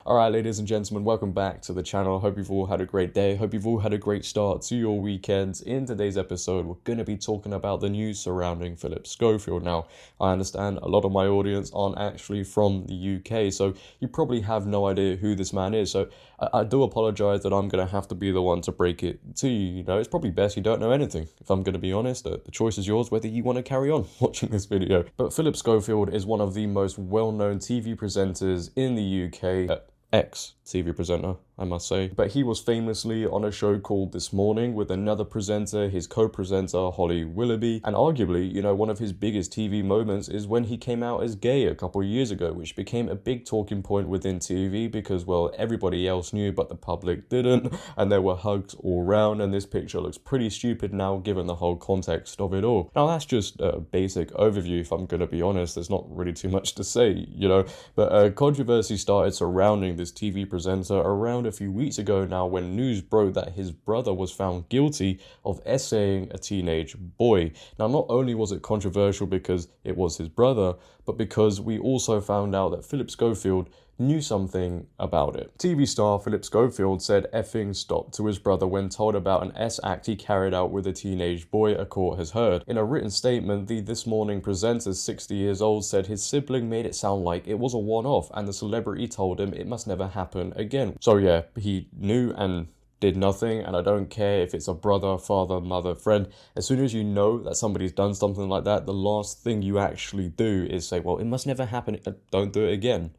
Alright, ladies and gentlemen, welcome back to the channel. Hope you've all had a great day. Hope you've all had a great start to your weekends. In today's episode, we're going to be talking about the news surrounding Phillip Schofield. Now, I understand a lot of my audience aren't actually from the UK, so you probably have no idea who this man is. So I do apologise that I'm going to have to be the one to break it to you. You know, it's probably best you don't know anything. If I'm going to be honest, the choice is yours whether you want to carry on watching this video. But Phillip Schofield is one of the most well-known TV presenters in the UK. Ex-TV presenter, I must say. But he was famously on a show called This Morning with another presenter, his co-presenter, Willoughby. And arguably, you know, one of his biggest TV moments is when he came out as gay a couple of years ago, which became a big talking point within TV because, well, everybody else knew, but the public didn't. And there were hugs all around, and this picture looks pretty stupid now, given the whole context of it all. Now, that's just a basic overview, if I'm going to be honest. There's not really too much to say, you know. But controversy started surrounding this TV presenter around a few weeks ago now when news broke that his brother was found guilty of essaying a teenage boy. Now, not only was it controversial because it was his brother, but because we also found out that Phillip Schofield knew something about it. TV star Phillip Schofield said effing stop to his brother when told about an S-act he carried out with a teenage boy, a court has heard. In a written statement, the This Morning presenter, 60 years old, said his sibling made it sound like it was a one-off and the celebrity told him it must never happen again. So yeah, he knew and did nothing, and I don't care if it's a brother, father, mother, friend. As soon as you know that somebody's done something like that, the last thing you actually do is say, well, it must never happen, don't do it again.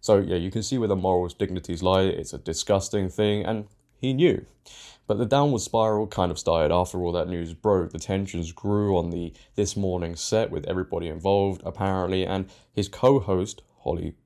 So yeah, you can see where the morals, dignities lie. It's a disgusting thing, and he knew. But the downward spiral kind of started after all that news broke. The tensions grew on the This Morning set with everybody involved, apparently, and his co-host,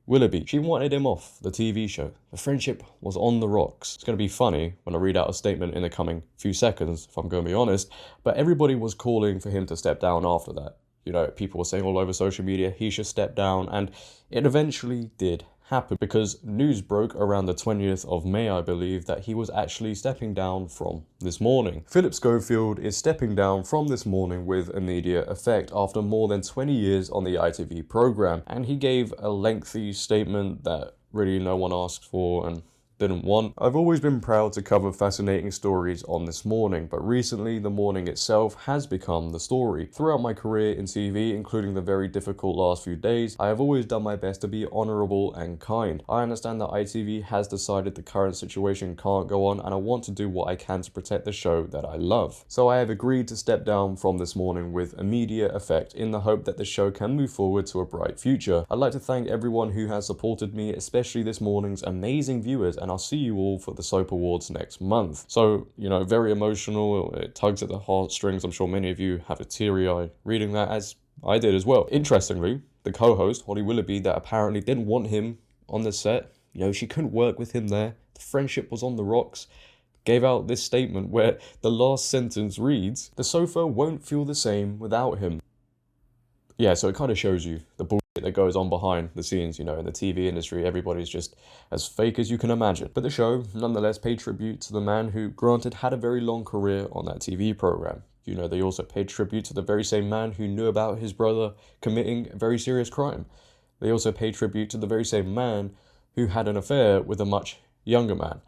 Willoughby. She wanted him off the TV show. The friendship was on the rocks. It's going to be funny when I read out a statement in the coming few seconds, if I'm going to be honest, but everybody was calling for him to step down after that. You know, people were saying all over social media he should step down, and it eventually did happen because news broke around the 20th of May, I believe, that he was actually stepping down from This Morning. Phillip Schofield is stepping down from This Morning with immediate effect after more than 20 years on the ITV programme, and he gave a lengthy statement that really no one asked for and didn't want. I've always been proud to cover fascinating stories on This Morning, but recently the morning itself has become the story. Throughout my career in TV, including the very difficult last few days, I have always done my best to be honourable and kind. I understand that ITV has decided the current situation can't go on, and I want to do what I can to protect the show that I love. So I have agreed to step down from This Morning with immediate effect in the hope that the show can move forward to a bright future. I'd like to thank everyone who has supported me, especially This Morning's amazing viewers, and I'll see you all for the Soap Awards next month. So, you know, very emotional, it tugs at the heartstrings. I'm sure many of you have a teary eye reading that, as I did as well. Interestingly, the co-host, Willoughby, that apparently didn't want him on the set, you know, she couldn't work with him there, the friendship was on the rocks, gave out this statement where the last sentence reads, "The sofa won't feel the same without him." Yeah, so it kind of shows you the bullshit that goes on behind the scenes, you know, in the TV industry. Everybody's just as fake as you can imagine. But the show, nonetheless, paid tribute to the man who, granted, had a very long career on that TV program. You know, they also paid tribute to the very same man who knew about his brother committing a very serious crime. They also paid tribute to the very same man who had an affair with a much younger man.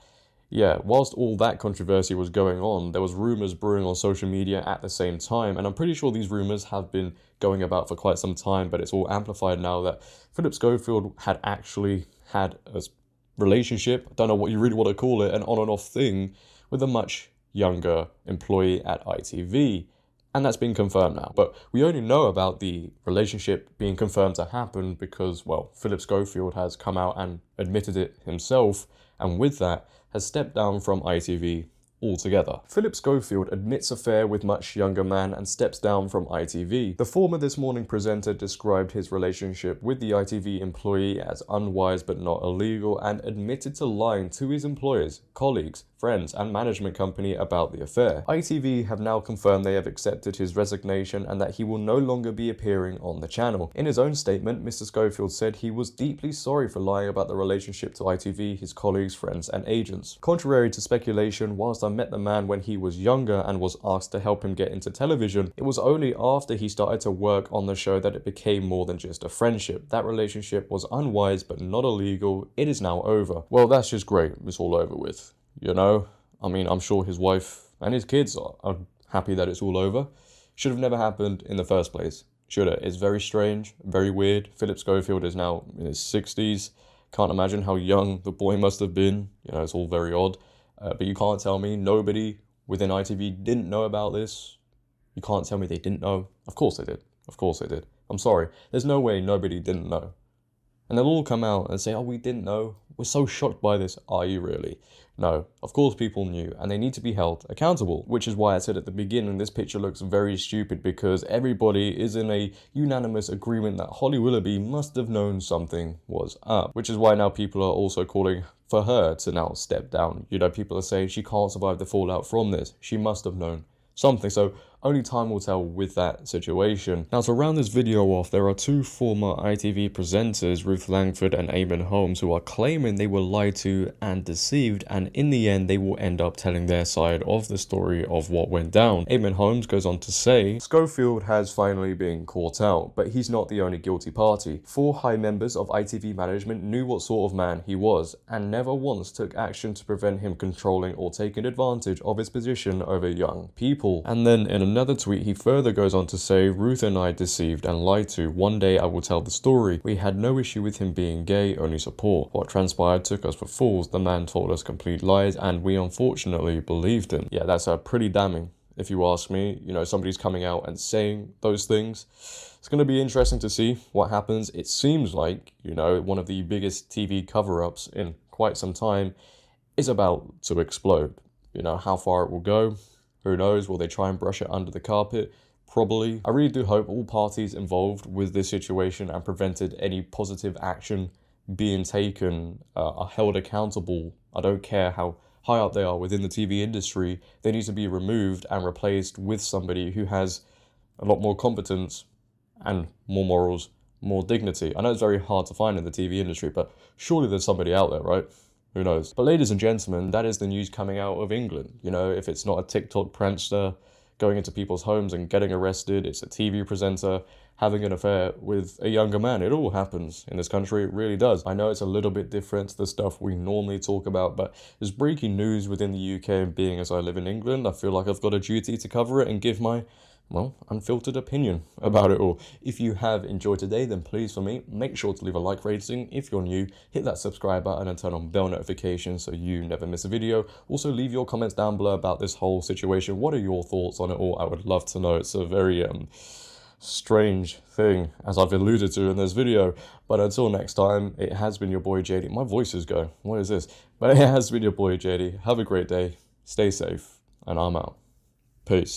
Yeah, whilst all that controversy was going on, there was rumours brewing on social media at the same time, and I'm pretty sure these rumours have been going about for quite some time, but it's all amplified now that Phillip Schofield had actually had a relationship, I don't know what you really want to call it, an on and off thing, with a much younger employee at ITV. And that's been confirmed now. But we only know about the relationship being confirmed to happen because, well, Phillip Schofield has come out and admitted it himself, and with that, has stepped down from ITV altogether. Phillip Schofield admits affair with much younger man and steps down from ITV. The former This Morning presenter described his relationship with the ITV employee as unwise but not illegal, and admitted to lying to his employers, colleagues, friends and management company about the affair. ITV have now confirmed they have accepted his resignation and that he will no longer be appearing on the channel. In his own statement, Mr. Schofield said he was deeply sorry for lying about the relationship to ITV, his colleagues, friends and agents. Contrary to speculation, whilst I met the man when he was younger and was asked to help him get into television, it was only after he started to work on the show that it became more than just a friendship. That relationship was unwise but not illegal. It is now over. Well, that's just great. It's all over with, you know? I mean, I'm sure his wife and his kids are happy that it's all over. Should have never happened in the first place. Should it? It's very strange, very weird. Phillip Schofield is now in his 60s. Can't imagine how young the boy must have been. You know, it's all very odd. But you can't tell me nobody within ITV didn't know about this. You can't tell me they didn't know. Of course they did. Of course they did. I'm sorry. There's no way nobody didn't know. And they'll all come out and say, oh, we didn't know. We're so shocked by this. Are you really? No, of course people knew, and they need to be held accountable, which is why I said at the beginning this picture looks very stupid, because everybody is in a unanimous agreement that Holly Willoughby must have known something was up, which is why now people are also calling for her to now step down. You know, people are saying she can't survive the fallout from this. She must have known something. So only time will tell with that situation. Now, to round this video off, there are two former ITV presenters, Ruth Langford and Eamon Holmes, who are claiming they were lied to and deceived, and in the end they will end up telling their side of the story of what went down. Eamon Holmes goes on to say, Schofield has finally been caught out, but he's not the only guilty party. 4 high members of ITV management knew what sort of man he was, and never once took action to prevent him controlling or taking advantage of his position over young people. And then in another tweet, he further goes on to say, Ruth and I deceived and lied to. One day I will tell the story. We had no issue with him being gay, only support. What transpired took us for fools. The man told us complete lies, and we unfortunately believed him. Yeah, that's pretty damning, if you ask me. You know, somebody's coming out and saying those things. It's going to be interesting to see what happens. It seems like, you know, one of the biggest TV cover-ups in quite some time is about to explode. You know, how far it will go, who knows? Will they try and brush it under the carpet? Probably. I really do hope all parties involved with this situation and prevented any positive action being taken are held accountable. I don't care how high up they are within the TV industry. They need to be removed and replaced with somebody who has a lot more competence and more morals, more dignity. I know it's very hard to find in the TV industry, but surely there's somebody out there, right? Who knows? But ladies and gentlemen, that is the news coming out of England. You know, if it's not a TikTok prankster going into people's homes and getting arrested, it's a TV presenter having an affair with a younger man. It all happens in this country. It really does. I know it's a little bit different to the stuff we normally talk about, but there's breaking news within the UK, and being as I live in England, I feel like I've got a duty to cover it and give my unfiltered opinion about it all. If you have enjoyed today, then please, for me, make sure to leave a like rating. If you're new, hit that subscribe button and turn on bell notifications so you never miss a video. Also, leave your comments down below about this whole situation. What are your thoughts on it all? I would love to know. It's a very strange thing, as I've alluded to in this video. But until next time, it has been your boy JD. My voice is going. What is this? But it has been your boy JD. Have a great day. Stay safe. And I'm out. Peace.